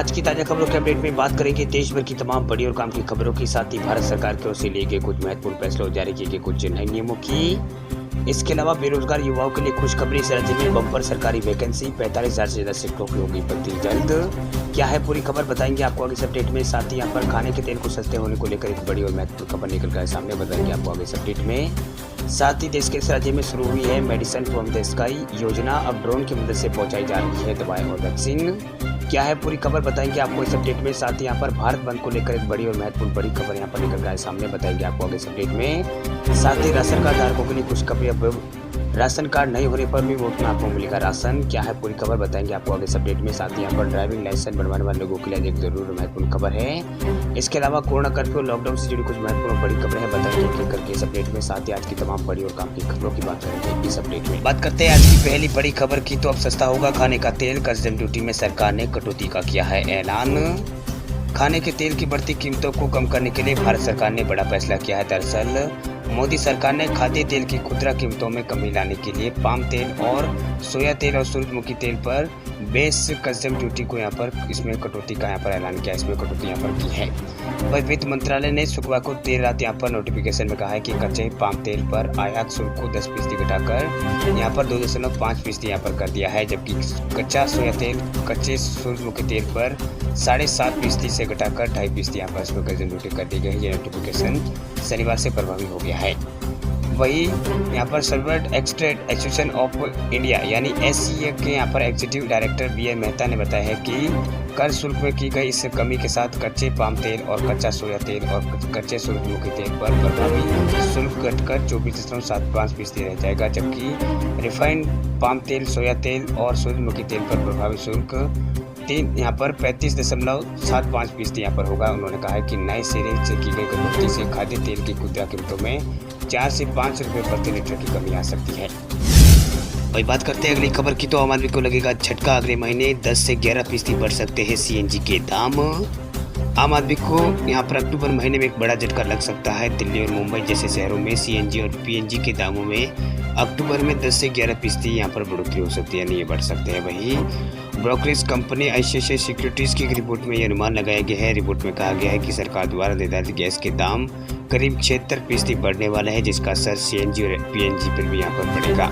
आज की ताजा खबरों के अपडेट में बात करेंगे देश भर की तमाम बड़ी और काम की खबरों के साथ ही भारत सरकार की ओर से लिए गए कुछ महत्वपूर्ण फैसलों और जारी किए गए कुछ नए नियमों की। इसके अलावा बेरोजगार युवाओं के लिए खुशखबरी, इस राज्य में बम्पर सरकारी वैकेंसी 45,000 से ज्यादा शिक्षकों की होगी भर्ती जल्द। क्या है पूरी खबर बताएंगे आपको आगे इस अपडेट में। साथ ही यहाँ पर खाने के तेल को सस्ते होने को लेकर एक बड़ी और महत्वपूर्ण खबर निकल कर सामने बताएंगे आपको आगे इस अपडेट में। साथ ही देश के इस राज्य में शुरू हुई है मेडिसिन फ्रॉम द स्काई योजना। अब ड्रोन की मदद से पहुंचाई जा रही है दवाएं और वैक्सीन। क्या है पूरी खबर बताएंगे आपको इस अपडेट में। साथ ही यहाँ पर भारत बंद को लेकर एक बड़ी और महत्वपूर्ण बड़ी खबर यहाँ पर निकल कर सामने बताएंगे आपको आगे इस अपडेट में। साथ ही राशन कार्ड धारकों के लिए खुशखबरी, अब राशन कार्ड नहीं होने पर भी मुफ्त में आपको मिलेगा राशन। क्या है पूरी खबर बताएंगे आपको आगे इस अपडेट में। साथ ही यहाँ पर ड्राइविंग लाइसेंस बनवाने वाले लोगों के लिए एक जरूर महत्वपूर्ण खबर है। इसके अलावा कोरोना कर्फ्यू, लॉकडाउन से जुड़ी कुछ महत्वपूर्ण बड़ी खबरें हैं, बताएंगे एक करके इस अपडेट में। साथ ही आज की तमाम बड़ी और काम की खबरों की बात करेंगे इस अपडेट में। बात करते हैं आज की पहली बड़ी खबर की, तो अब सस्ता होगा खाने का तेल। कस्टम ड्यूटी में सरकार ने कटौती का किया है ऐलान। खाने के तेल की बढ़ती कीमतों को कम करने के लिए भारत सरकार ने बड़ा फैसला किया है। दरअसल मोदी सरकार ने खाद्य तेल की खुदरा कीमतों में कमी लाने के लिए पाम तेल और सोया तेल और सूरजमुखी तेल पर बेस कस्टम ड्यूटी को यहाँ पर इसमें कटौती का यहाँ पर ऐलान किया। इसमें कटौती यहाँ पर की है। वही वित्त मंत्रालय ने शुक्रवार को देर रात यहाँ पर नोटिफिकेशन में कहा है कि कच्चे पाम तेल पर आयात शुल्क को 10% घटाकर यहाँ पर 2.5% यहाँ पर कर दिया है, जबकि कच्चा सोया तेल, कच्चे सूरजमुखी तेल पर 7.5% से घटाकर 2.5% यहाँ पर इसमें कस्टम ड्यूटी कर दी गई है। ये नोटिफिकेशन शनिवार से प्रभावी हो गया है। वही यहाँ पर सर्वर्ड एक्सट्रेड एसोसिएशन ऑफ इंडिया यानी SCA के यहाँ पर एग्जीक्यूटिव डायरेक्टर BA मेहता ने बताया है कि कर शुल्क में की गई इस कमी के साथ कच्चे पाम तेल और कच्चा सोया तेल और कच्चे सूरजमुखी तेल पर प्रभावी शुल्क घटकर 24.75% रह जाएगा, जबकि रिफाइंड पाम तेल, सोया तेल और सूरजमुखी तेल पर प्रभावी शुल्क यहाँ पर 35.75% यहाँ पर होगा। उन्होंने कहा है कि नए सिरे से की गई कटौती से खाद्य तेल की खुदरा कीमतों में 4 से 5 रुपये प्रति लीटर की कमी आ सकती है। वही बात करते हैं अगली खबर की, तो आम आदमी को लगेगा झटका। अगले महीने 10 से 11% बढ़ सकते हैं CNG के दाम। आम आदमी को यहाँ पर अक्टूबर महीने में एक बड़ा झटका लग सकता है। दिल्ली और मुंबई जैसे शहरों में CNG और PNG के दामों में अक्टूबर में 10 से 11% यहाँ पर बढ़ोतरी हो सकती है, यानी ये बढ़ सकते हैं। वही ब्रोकरेज कंपनी ICICI सिक्योरिटीज की रिपोर्ट में यह अनुमान लगाया गया है। रिपोर्ट में कहा गया है कि सरकार द्वारा निर्धारित गैस के दाम करीब 76% बढ़ने वाले हैं, जिसका असर CNG और PNG पर भी यहाँ पर पड़ेगा।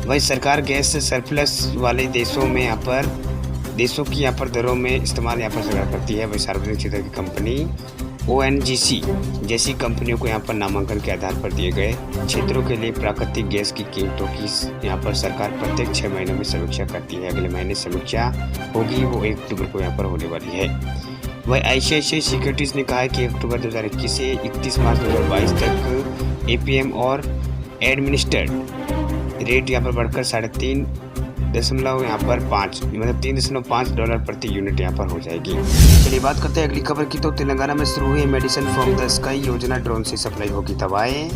वही सरकार गैस सरप्लस वाले देशों की यहाँ पर दरों में इस्तेमाल यहाँ पर सरकार करती है। वही सार्वजनिक क्षेत्र की कंपनी ONGC जैसी कंपनियों को यहाँ पर नामांकन के आधार पर दिए गए क्षेत्रों के लिए प्राकृतिक गैस की कीमतों की यहाँ पर सरकार प्रत्येक 6 महीनों में समीक्षा करती है। अगले महीने समीक्षा होगी, वो 1 अक्टूबर को यहाँ पर होने वाली है। वही ICICI सिक्योरिटीज ने कहा है कि अक्टूबर 2021 से 31 मार्च 2022 तक APM और एडमिनिस्ट्रेड रेट यहाँ पर बढ़कर 3.5 डॉलर प्रति यूनिट यहाँ पर हो जाएगी। चलिए बात करते हैं अगली खबर की, तो तेलंगाना में शुरू हुई मेडिसिन फ्रॉम द स्काई योजना। ड्रोन से सप्लाई होगी दवाएं।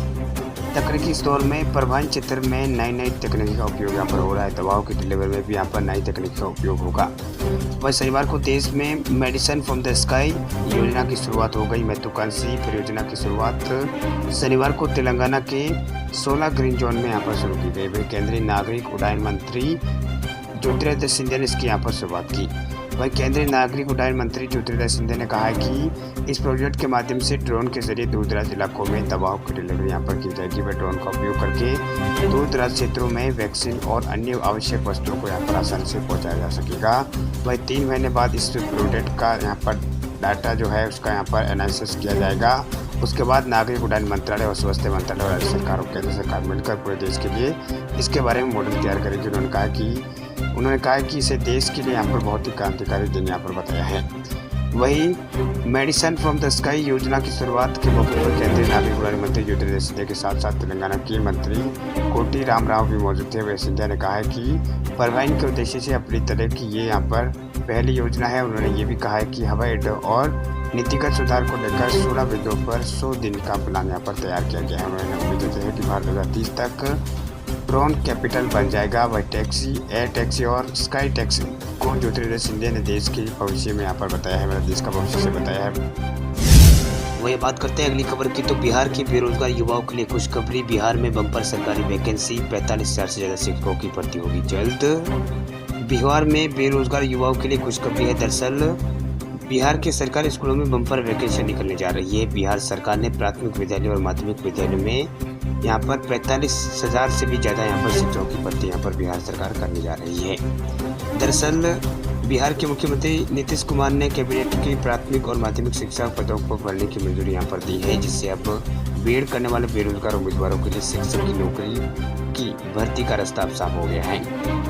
तकनीकी इस दौर में परिवहन क्षेत्र में नई तकनीकी का उपयोग यहाँ पर हो रहा है। दवाओं की डिलीवरी में भी यहाँ पर नई तकनीक का उपयोग होगा। वही शनिवार को देश में मेडिसिन फ्रॉम द स्काई योजना की शुरुआत हो गई। महत्वाकांक्षी परियोजना की शुरुआत शनिवार को तेलंगाना के 16 ग्रीन जोन में यहाँ पर शुरू की गई। वही केंद्रीय नागरिक उड्डयन मंत्री ज्योतिरादित्य सिंधिया ने इसकी यहाँ पर शुरुआत की। वही केंद्रीय नागरिक उड्डयन मंत्री ज्योतिरादित्य सिंधिया ने कहा है कि इस प्रोजेक्ट के माध्यम से ड्रोन के जरिए दूर दराज इलाकों में दवाओं की डिलीवरी यहाँ पर की जाएगी। वह ड्रोन का उपयोग करके दूर दराज क्षेत्रों में वैक्सीन और अन्य आवश्यक वस्तुओं को यहाँ पर आसानी से पहुँचाया जा सकेगा। वही 3 महीने बाद इस प्रोजेक्ट का यहाँ पर डाटा जो है उसका यहाँ पर एनालिसिस किया जाएगा। उसके बाद नागरिक उड्डयन मंत्रालय और स्वास्थ्य मंत्रालय और राज्य सरकार और केंद्र सरकार मिलकर पूरे देश के लिए इसके बारे में मॉडल तैयार करेगी। उन्होंने कहा कि इसे देश के लिए यहाँ पर बहुत ही क्रांतिकारी दिन यहाँ पर बताया है। वही मेडिसिन फ्रॉम द स्काई योजना की शुरुआत के मौके पर केंद्रीय नागरिक उड्डयन मंत्री ज्योतिरादित्य सिंधिया के साथ साथ तेलंगाना के मंत्री कोटी रामराव भी मौजूद थे। वह सिंधिया ने कहा है कि परिवहन के उद्देश्य से अपनी तरह की ये यहाँ पर पहली योजना है। उन्होंने ये भी कहा है कि हवाई अड्डों और नीतिगत सुधार को लेकर 16 बिंदुओं पर 100 दिन का प्लान यहाँ पर तैयार किया गया है। उन्होंने उम्मीद जताई है कि भारत 2030 तक ड्रोन कैपिटल बन जाएगा। वह टैक्सी, एयर टैक्सी और स्काई टैक्सी को ज्योतिरादित्य सिंधिया ने देश के भविष्य में यहाँ पर बताया है, मेरा देश का भविष्य से बताया है। वही बात करते हैं अगली खबर की, तो बिहार के बेरोजगार युवाओं के लिए खुशखबरी। बिहार में बम्पर सरकारी वैकेंसी 45,000 से ज्यादा शिक्षकों की भर्ती होगी जल्द। बिहार में बेरोजगार युवाओं के लिए खुशखबरी है। दरअसल बिहार के सरकारी स्कूलों में बम्पर वैकेशन निकलने जा रही है। बिहार सरकार ने प्राथमिक विद्यालय और माध्यमिक विद्यालय में यहाँ पर 45,000 से भी ज़्यादा यहाँ पर शिक्षकों की भर्ती यहाँ पर बिहार सरकार करने जा रही है। दरअसल बिहार के मुख्यमंत्री नीतीश कुमार ने कैबिनेट की प्राथमिक और माध्यमिक शिक्षा पदों को भरने की मंजूरी यहाँ पर दी है, जिससे अब बीएड करने वाले बेरोजगार उम्मीदवारों के लिए शिक्षक की नौकरी की भर्ती का रास्ता अब साफ हो गया है।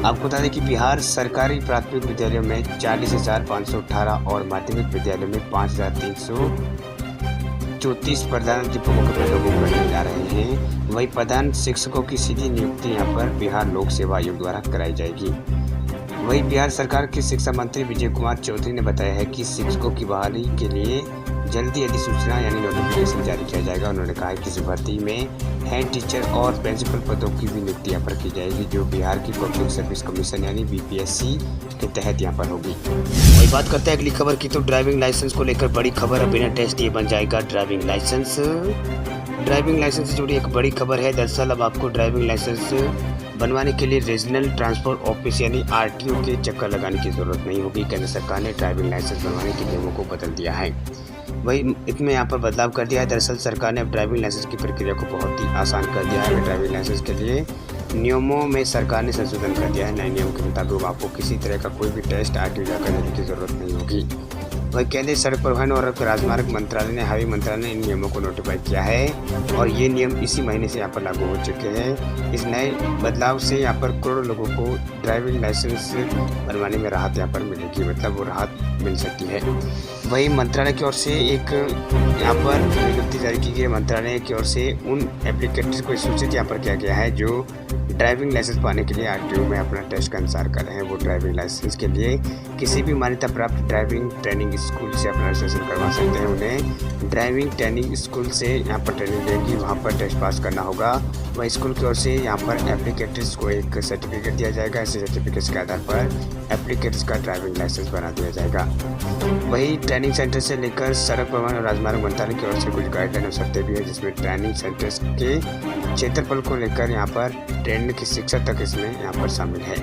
आपको बता दें कि बिहार सरकारी प्राथमिक विद्यालयों में 40,518 और माध्यमिक विद्यालयों में 5,334 प्रधानाध्यापकों के पदों को भरने जा रहे हैं। वहीं प्रधान शिक्षकों की सीधी नियुक्ति यहाँ पर बिहार लोक सेवा आयोग द्वारा कराई जाएगी। वहीं बिहार सरकार के शिक्षा मंत्री विजय कुमार चौधरी ने बताया है कि शिक्षकों की बहाली के लिए जल्दी अधिसूचना यानी नोटिफिकेशन जारी किया जाएगा। उन्होंने कहा कि इस भर्ती में हेड टीचर और प्रिंसिपल पदों की भी नियुक्ति यहाँ पर की जाएगी, जो बिहार की पब्लिक सर्विस कमीशन यानी बीपीएससी के तहत यहाँ पर होगी। वही बात करते हैं अगली खबर की, तो ड्राइविंग लाइसेंस को लेकर बड़ी खबर। अब बिना टेस्ट ये बन जाएगा ड्राइविंग लाइसेंस। ड्राइविंग लाइसेंस से जुड़ी एक बड़ी खबर है। दरअसल अब आपको ड्राइविंग लाइसेंस बनवाने के लिए रीजनल ट्रांसपोर्ट ऑफिस यानी आरटीओ के चक्कर लगाने की जरूरत नहीं होगी। केंद्र सरकार ने ड्राइविंग लाइसेंस बनवाने के नियमों को बदल दिया है। वही इसमें यहाँ पर बदलाव कर दिया है। दरअसल सरकार ने अब ड्राइविंग लाइसेंस की प्रक्रिया को बहुत ही आसान कर दिया है। ड्राइविंग लाइसेंस के लिए नियमों में सरकार ने संशोधन कर दिया है। नए नियम के मुताबिक आपको किसी तरह का कोई भी टेस्ट आरटीओ जाकर देने की जरूरत नहीं होगी। वही केंद्रीय सड़क परिवहन और राजमार्ग मंत्रालय ने हाईवे मंत्रालय ने इन नियमों को नोटिफाई किया है और ये नियम इसी महीने से यहाँ पर लागू हो चुके हैं। इस नए बदलाव से यहाँ पर करोड़ों लोगों को ड्राइविंग लाइसेंस बनवाने में राहत यहाँ पर मिलेगी, मतलब वो राहत मिल सकती है। वही मंत्रालय की ओर से एक यहाँ पर विज्ञप्ति जारी की गई। मंत्रालय की ओर से उन एप्लीकेटर्स को सूचित यहाँ पर किया गया है जो ड्राइविंग लाइसेंस पाने के लिए आरटीओ में अपना टेस्ट का इंतजार कर रहे हैं। वो ड्राइविंग लाइसेंस के लिए किसी भी मान्यता प्राप्त ड्राइविंग ट्रेनिंग स्कूल से अपना रजिस्ट्रेशन करवा सकते हैं। उन्हें ड्राइविंग ट्रेनिंग स्कूल से यहाँ पर ट्रेनिंग देगी, वहाँ पर टेस्ट पास करना होगा। वह स्कूल की ओर से यहाँ पर एप्लीकेटर्स को एक सर्टिफिकेट दिया जाएगा। इस सर्टिफिकेट के आधार पर एप्लीकेटर्स का ड्राइविंग लाइसेंस बना दिया जाएगा। वही ट्रेनिंग सेंटर से लेकर सड़क परिवहन और राजमार्ग मंत्रालय की ओर से कुछ गाइडलाइन और शर्तें भी है, जिसमें ट्रेनिंग सेंटर्स के क्षेत्रफल को लेकर यहाँ पर ट्रेनिंग की शिक्षा तक इसमें यहाँ पर शामिल है।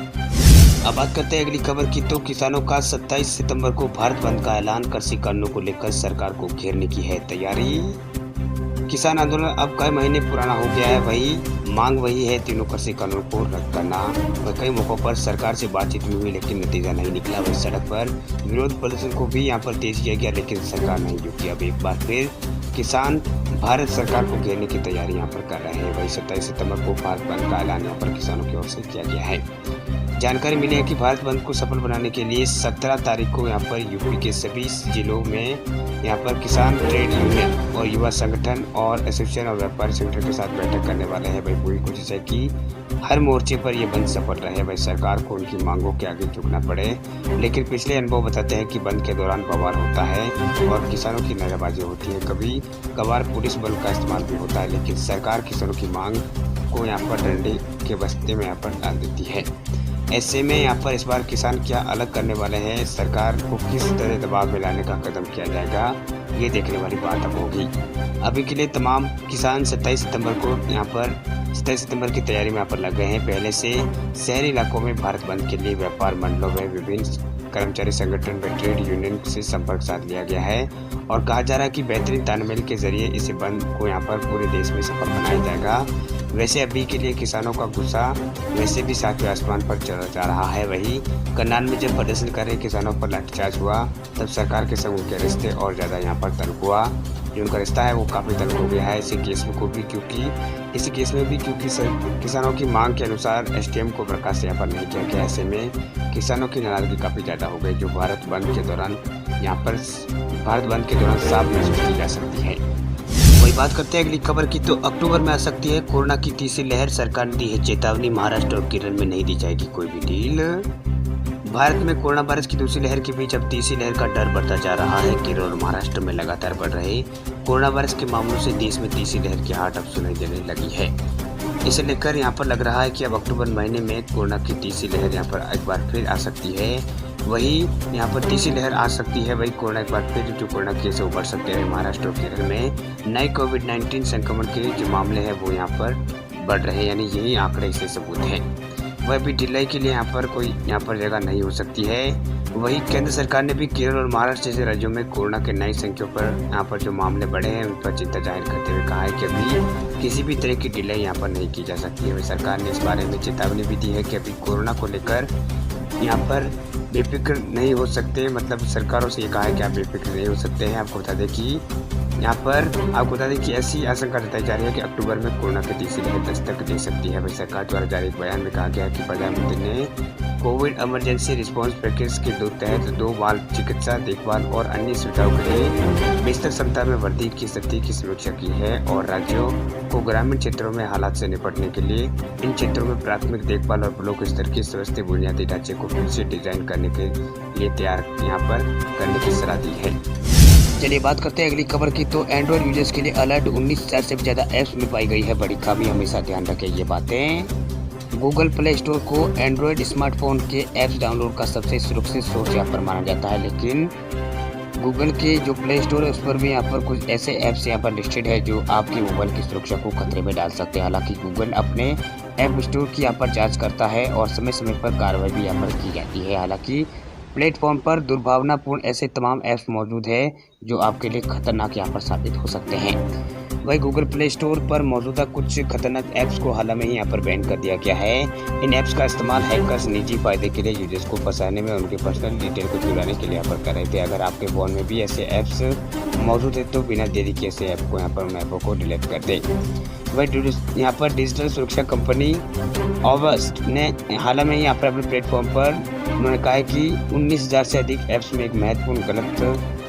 अब बात करते हैं अगली खबर की, तो किसानों का 27 सितंबर को भारत बंद का ऐलान। कृषि कानूनों को लेकर सरकार को घेरने की है तैयारी। किसान आंदोलन अब कई महीने पुराना हो गया है। वही मांग वही है, तीनों कृषि कानून को रद्द करना। वह कई मौकों पर सरकार से बातचीत भी हुई, लेकिन नतीजा नहीं निकला। वही सड़क पर विरोध प्रदर्शन को भी यहाँ पर तेज किया गया, लेकिन सरकार नहीं झुकी। अब एक बार फिर किसान भारत सरकार को घेरने की तैयारी यहाँ पर कर रहे हैं। वही 27 सितंबर को भारत बंद का ऐलान यहाँ पर किसानों की ओर से किया गया है। जानकारी मिली है कि भारत बंद को सफल बनाने के लिए 17 तारीख को यहाँ पर यूपी के सभी जिलों में यहाँ पर किसान ट्रेड यूनियन और युवा संगठन और एसोसिएशन और व्यापारी संगठन के साथ बैठक करने वाले हैं। भाई पूरी कोशिश है कि हर मोर्चे पर यह बंद सफल रहे। भाई सरकार को उनकी मांगों के आगे झुकना पड़े, लेकिन पिछले अनुभव बताते हैं कि बंद के दौरान बवाल होता है और किसानों की नारेबाजी होती है। कभी कभार पुलिस बल का इस्तेमाल भी होता है, लेकिन सरकार किसानों की मांग को यहाँ पर डंडे के बस्ते में यहाँ पर डाल देती है। ऐसे में यहाँ पर इस बार किसान क्या अलग करने वाले हैं, सरकार को किस तरह दबाव में लाने का कदम किया जाएगा, ये देखने वाली बात अब होगी। अभी के लिए तमाम किसान 27 सितंबर की तैयारी में यहाँ पर लग गए हैं। पहले से शहरी इलाकों में भारत बंद के लिए व्यापार मंडलों में विभिन्न कर्मचारी संगठन व ट्रेड यूनियन से संपर्क साध लिया गया है और कहा जा रहा है कि बेहतरीन तालमेल के जरिए इसे बंद को यहाँ पर पूरे देश में सफल बनाया जाएगा। वैसे अभी के लिए किसानों का गुस्सा वैसे भी सातवें आसमान पर चला जा रहा है। वही करनाल में जब प्रदर्शन कर रहे किसानों पर लाठीचार्ज हुआ, तब सरकार के संग उनके रिश्ते और ज़्यादा यहाँ पर तल्ख हुआ। जो उनका रिश्ता है वो काफ़ी तल्ख हो गया है इसी केस में भी क्योंकि किसानों की मांग के अनुसार एसडीएम को बर्खास्त यहाँ पर नहीं किया गया। ऐसे में किसानों की नाराजगी काफ़ी ज़्यादा हो गई, जो भारत बंद के दौरान साफ महसूस की जा सकती है। वही बात करते हैं अगली खबर की, तो अक्टूबर में आ सकती है कोरोना की तीसरी लहर। सरकार ने दी है चेतावनी, महाराष्ट्र और केरल में नहीं दी जाएगी कोई भी ढील। भारत में कोरोना वायरस की दूसरी लहर के बीच अब तीसरी लहर का डर बढ़ता जा रहा है। केरल और महाराष्ट्र में लगातार बढ़ रहे कोरोना वायरस के मामलों से देश में तीसरी लहर की आहट अब सुनाई देने लगी है। इसे लेकर यहाँ पर लग रहा है कि अब अक्टूबर महीने में कोरोना की तीसरी लहर यहाँ पर एक बार फिर आ सकती है। वही यहाँ पर तीसरी लहर आ सकती है। वही कोरोना एक बार फिर जो कोरोना केस बढ़ सकते हैं। महाराष्ट्र और केरल में नए कोविड-19 संक्रमण के जो मामले हैं वो यहाँ पर बढ़ रहे हैं, यानी यही आंकड़े इससे सबूत हैं। वह भी ढिलाई के लिए यहाँ पर कोई जगह नहीं हो सकती है। वहीं केंद्र सरकार ने भी केरल और महाराष्ट्र जैसे राज्यों में कोरोना के नए संख्याओं पर यहाँ पर जो मामले बढ़े हैं उन पर चिंता जाहिर करते हुए कहा है कि अभी किसी भी तरह की डिले यहाँ पर नहीं की जा सकती है। वहीं सरकार ने इस बारे में चेतावनी भी दी है कि अभी कोरोना को लेकर यहाँ पर बेफिक्र नहीं हो सकते, मतलब सरकारों से ये कहा है कि आप बेफिक्र नहीं हो सकते हैं। आपको बता दें कि ऐसी आशंका जताई जा रही है कि अक्टूबर में कोरोना की तीसरी लहर दस्तक दे सकती है। वही सरकार द्वारा जारी एक बयान में कहा गया है कि प्रधानमंत्री ने कोविड इमरजेंसी रिस्पांस पैकेज के तहत 2 वाल्व चिकित्सा देखभाल और अन्य सुविधाओं के लिए बिस्तर क्षमता में वृद्धि की स्थिति की समीक्षा की है और राज्यों को ग्रामीण क्षेत्रों में हालात से निपटने के लिए इन क्षेत्रों में प्राथमिक देखभाल और ब्लॉक स्तर की स्वास्थ्य बुनियादी ढांचे को फिर से डिजाइन करने के लिए तैयार यहाँ पर करने की सलाह दी है। चलिए बात करते हैं अगली खबर की। तो एंड्रॉइड यूजर्स के लिए अलर्ट, 19,000 से भी ज़्यादा ऐप्स में पाई गई है बड़ी खामी। हमेशा ध्यान रखें ये बातें। गूगल प्ले स्टोर को एंड्रॉइड स्मार्टफोन के ऐप्स डाउनलोड का सबसे सुरक्षित सोर्स यहाँ पर माना जाता है, लेकिन गूगल के जो प्ले स्टोर है उस पर भी यहाँ पर कुछ ऐसे ऐप्स यहाँ पर लिस्टेड है जो आपकी मोबाइल की सुरक्षा को खतरे में डाल सकते हैं। हालांकि गूगल अपने ऐप स्टोर की यहाँ पर जाँच करता है और समय समय पर कार्रवाई भी यहाँ पर की जाती है। हालांकि प्लेटफॉर्म पर दुर्भावनापूर्ण ऐसे तमाम ऐप्स मौजूद हैं जो आपके लिए खतरनाक यहाँ पर साबित हो सकते हैं। वही गूगल प्ले स्टोर पर मौजूदा कुछ खतरनाक ऐप्स को हाल में ही यहाँ पर बैन कर दिया गया है। इन ऐप्स का इस्तेमाल हैकर्स निजी फायदे के लिए यूजर्स को फंसाने में उनके पर्सनल डिटेल को चुराने के लिए यहाँ पर कर रहे थे। अगर आपके फ़ोन में भी ऐसे ऐप्स मौजूद है तो बिना देरी के ऐसे ऐप को यहाँ पर उन ऐपों को डिलीट कर दें। वही यहाँ पर डिजिटल सुरक्षा कंपनी ऑवस्ट ने हाल में ही यहाँ पर अपने प्लेटफॉर्म पर उन्होंने कहा है कि 19,000 से अधिक ऐप्स में एक महत्वपूर्ण गलत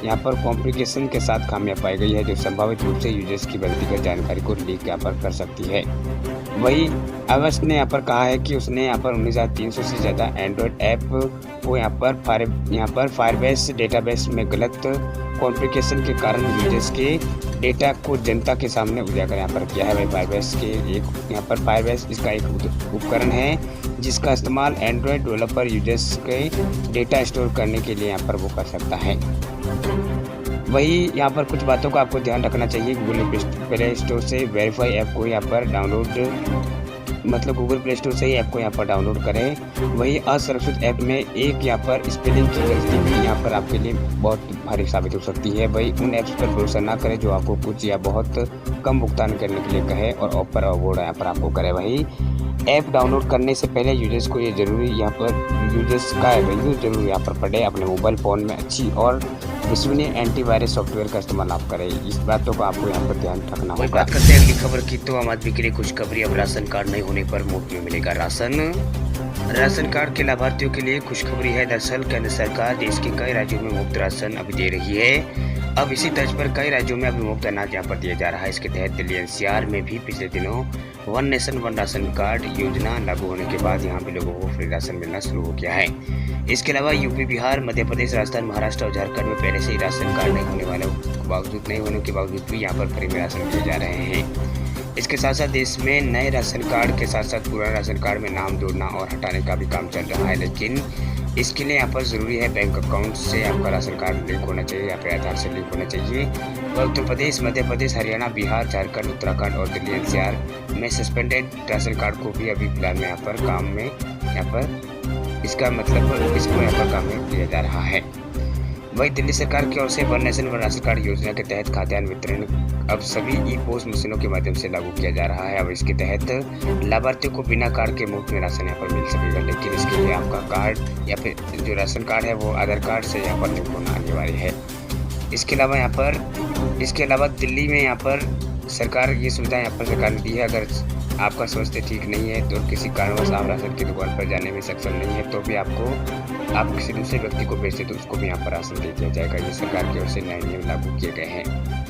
यहाँ पर कॉम्प्लिकेशन के साथ खामियां पाई गई है जो संभावित रूप से यूजर्स की व्यक्तिगत जानकारी को लीक यहाँ पर कर सकती है। वही ऑवस्ट ने यहाँ पर कहा है कि उसने यहाँ पर 19,300 से ज़्यादा एंड्रॉयड ऐप को यहाँ पर फायरबेस डेटाबेस में गलत कॉन्फ़िगरेशन के कारण यूजर्स के डेटा को जनता के सामने उजागर यहाँ पर किया है। वही फायरबेस इसका एक उपकरण है जिसका इस्तेमाल एंड्रॉयड डेवलपर यूजर्स के डेटा स्टोर करने के लिए यहाँ पर वो कर सकता है। वही यहाँ पर कुछ बातों का आपको ध्यान रखना चाहिए। गूगल प्ले स्टोर से वेरीफाई ऐप को यहाँ पर गूगल प्ले स्टोर से ही ऐप को यहाँ पर डाउनलोड करें। वही असुरक्षित ऐप में एक यहाँ पर स्पेलिंग की गलती भी यहाँ पर आपके लिए बहुत भारी साबित हो सकती है। वही उन ऐप्स पर भरोसा ना करें जो आपको कुछ या बहुत कम भुगतान करने के लिए कहे और ऑफर अवॉर्ड यहाँ पर आपको करे। वही ऐप डाउनलोड करने से पहले यूजर्स को ये जरूरी यहाँ पर यूजर्स का रिव्यू जरूर यहाँ पर पढ़े। अपने मोबाइल फ़ोन में अच्छी और विश्वसनीय एंटीवायरस सॉफ्टवेयर का इस्तेमाल आप करें। इस बातों का आपको यहाँ पर ध्यान रखना होगा। बात करते हैं अगली खबर की। तो आम आदमी के लिए खुशखबरी, अब राशन कार्ड नहीं होने पर मुफ्त में मिलेगा राशन कार्ड के लाभार्थियों के लिए खुशखबरी है। दरअसल केंद्र सरकार देश के कई राज्यों में मुफ्त राशन अभी दे रही है। अब इसी तर्ज पर कई राज्यों में अभी मुफ्त अनाज यहाँ पर दिया जा रहा है। इसके तहत दिल्ली एनसीआर में भी पिछले दिनों one nation one ration card योजना लागू होने के बाद यहाँ भी लोगों को फ्री राशन मिलना शुरू हो गया है। इसके अलावा यूपी, बिहार, मध्य प्रदेश, राजस्थान, महाराष्ट्र और झारखंड में पहले से ही राशन कार्ड नहीं होने के बावजूद भी यहाँ पर फ्री में राशन दिए जा रहे हैं। इसके साथ साथ देश में नए राशन कार्ड के साथ साथ पुराने राशन कार्ड में नाम जोड़ना और हटाने का भी काम चल रहा है, लेकिन इसके लिए यहाँ पर ज़रूरी है बैंक अकाउंट से आपका राशन कार्ड लिंक होना चाहिए या फिर आधार से लिंक होना चाहिए। और उत्तर प्रदेश, मध्य प्रदेश, हरियाणा, बिहार, झारखंड, उत्तराखंड और दिल्ली एनसीआर में सस्पेंडेड राशन कार्ड को भी अभी फिलहाल में यहाँ पर काम में इसको यहाँ पर काम में लिया जा रहा है। वही दिल्ली सरकार की ओर से one nation one ration card योजना के तहत खाद्यान्न वितरण अब सभी ई पोस्ट मशीनों के माध्यम से लागू किया जा रहा है। अब इसके तहत लाभार्थियों को बिना कार्ड के मुफ्त में राशन यहाँ पर मिल सकेगा, लेकिन इसके लिए आपका कार्ड या फिर जो राशन कार्ड है वो आधार कार्ड से यहाँ पर लिंक होना अनिवार्य है। इसके अलावा दिल्ली में यहाँ पर सरकार ये सुविधा यहाँ पर सरकार ने दी है। अगर आपका स्वास्थ्य ठीक नहीं है तो किसी कारणवश आप राशन की दुकान पर जाने में सक्षम नहीं है तो भी आप किसी दूसरे व्यक्ति को भेजते तो उसको भी यहाँ पर राशन दे दिया जाएगा। ये सरकार की ओर से नए नियम लागू किए गए हैं।